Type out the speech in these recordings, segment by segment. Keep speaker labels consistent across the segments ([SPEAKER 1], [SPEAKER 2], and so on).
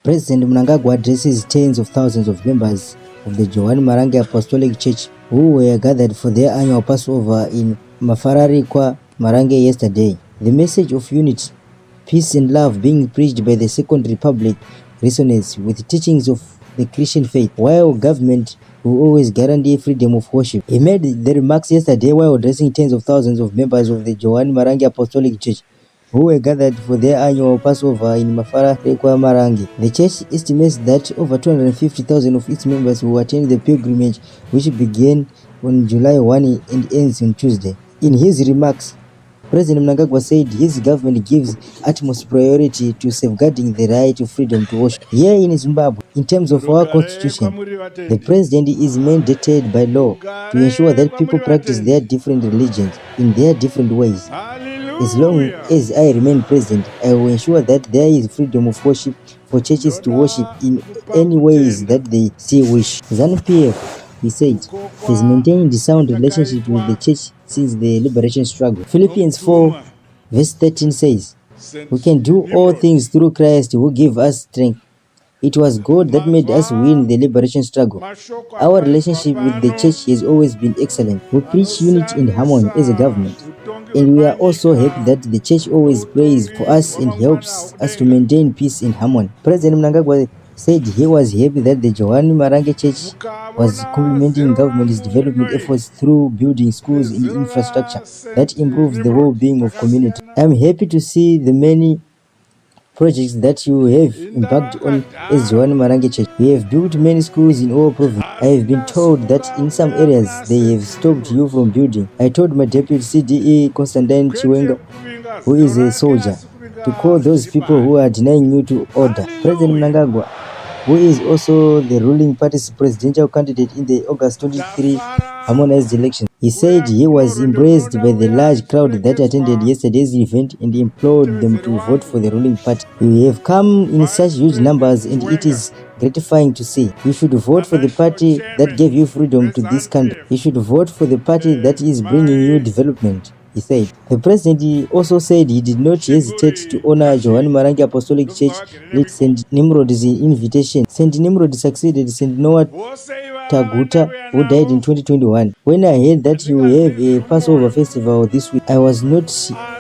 [SPEAKER 1] President Mnangagwa addresses tens of thousands of members of the John Marange Apostolic Church who were gathered for their annual Passover in Mafararikwa, Marange yesterday. The message of unity, peace and love being preached by the Second Republic resonates with teachings of the Christian faith, while government will always guarantee freedom of worship. He made the remarks yesterday while addressing tens of thousands of members of the John Marange Apostolic Church who were gathered for their annual Passover in Mafararikwa, Marange. The church estimates that over 250,000 of its members will attend the pilgrimage, which began on July 1 and ends on Tuesday. In his remarks, President Mnangagwa said his government gives utmost priority to safeguarding the right to freedom to worship. Here in Zimbabwe, in terms of our constitution, the president is mandated by law to ensure that people practice their different religions in their different ways. As long as I remain president, I will ensure that there is freedom of worship for churches to worship in any ways that they see wish. ZANU-PF, he said, has maintained a sound relationship with the church since the liberation struggle. Philippians 4 verse 13 says, "We can do all things through Christ who gives us strength." It was God that made us win the liberation struggle. Our relationship with the church has always been excellent. We preach unity and harmony as a government, and we are also happy that the church always prays for us and helps us to maintain peace and harmony. President Mnangagwa said he was happy that the John Marange Church was complementing government's development efforts through building schools and infrastructure that improves the well-being of community. I am happy to see the many projects that you have embarked on as John Marange Church. We have built many schools in all provinces. I have been told that in some areas they have stopped you from building. I told my deputy CDE Constantine Chiwenga, who is a soldier, to call those people who are denying you to order. President Mnangagwa, who is also the ruling party's presidential candidate in the August 23 harmonized election, he said he was impressed by the large crowd that attended yesterday's event and implored them to vote for the ruling party. "We have come in such huge numbers and it is gratifying to see. You should vote for the party that gave you freedom to this country. You should vote for the party that is bringing you development," he said. The president also said he did not hesitate to honor John Marange Apostolic Church lead St. Nimrod's invitation. St. Nimrod succeeded St. Noah Taguta, who died in 2021. "When I heard that you have a Passover festival this week, I was not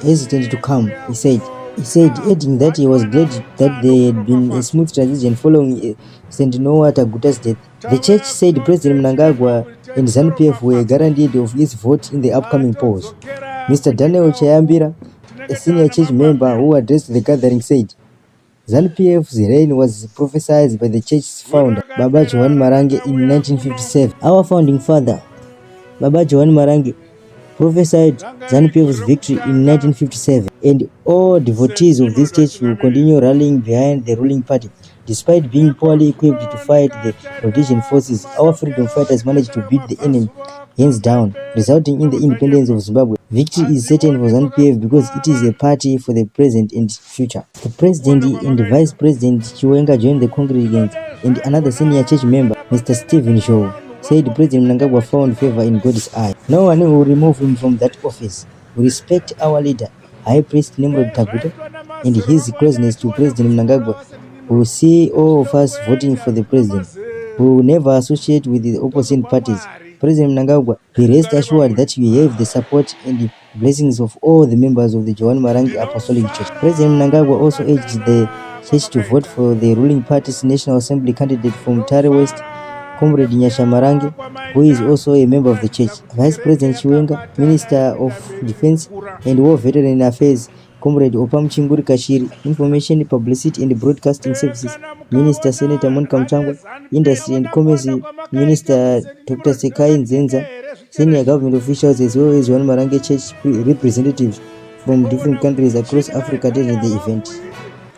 [SPEAKER 1] hesitant to come," he said. He said, adding that he was glad that there had been a smooth transition following St. Noah Taguta's death. The church said President Mnangagwa and ZANU-PF were guaranteed of its vote in the upcoming polls. Mr. Daniel Chayambira, a senior church member who addressed the gathering, said ZANU-PF's reign was prophesied by the church's founder, Baba John Marange, in 1957. Our founding father, Baba John Marange, prophesied ZANU-PF's victory in 1957, and all devotees of this church will continue rallying behind the ruling party. Despite being poorly equipped to fight the Rhodesian forces, our freedom fighters managed to beat the enemy hands down, resulting in the independence of Zimbabwe. Victory is certain for ZANU-PF because it is a party for the present and future. The president and vice president Chiwenga joined the congregants, and another senior church member, Mr. Stephen Shaw, said President Mnangagwa found favor in God's eye. "No one will remove him from that office. We respect our leader, High Priest Nimrod Taguta, and his closeness to President Mnangagwa. We will see all of us voting for the president. We will never associate with the opposing parties. President Mnangagwa, be rest assured that you have the support and the blessings of all the members of the John Marange Apostolic Church." President Mnangagwa also urged the church to vote for the ruling party's National Assembly candidate from Tare West, Comrade Nyasha Marange, who is also a member of the church. Vice President Chiwenga, Minister of Defense and War Veteran Affairs, Comrade Opam Chinguri Kashiri, Information, Publicity and Broadcasting Services Minister, Senator Monica Mchangwa, Industry and Commerce Minister Dr. Sekai Nzenza, senior government officials as well as John Marange Church representatives from different countries across Africa attended the event.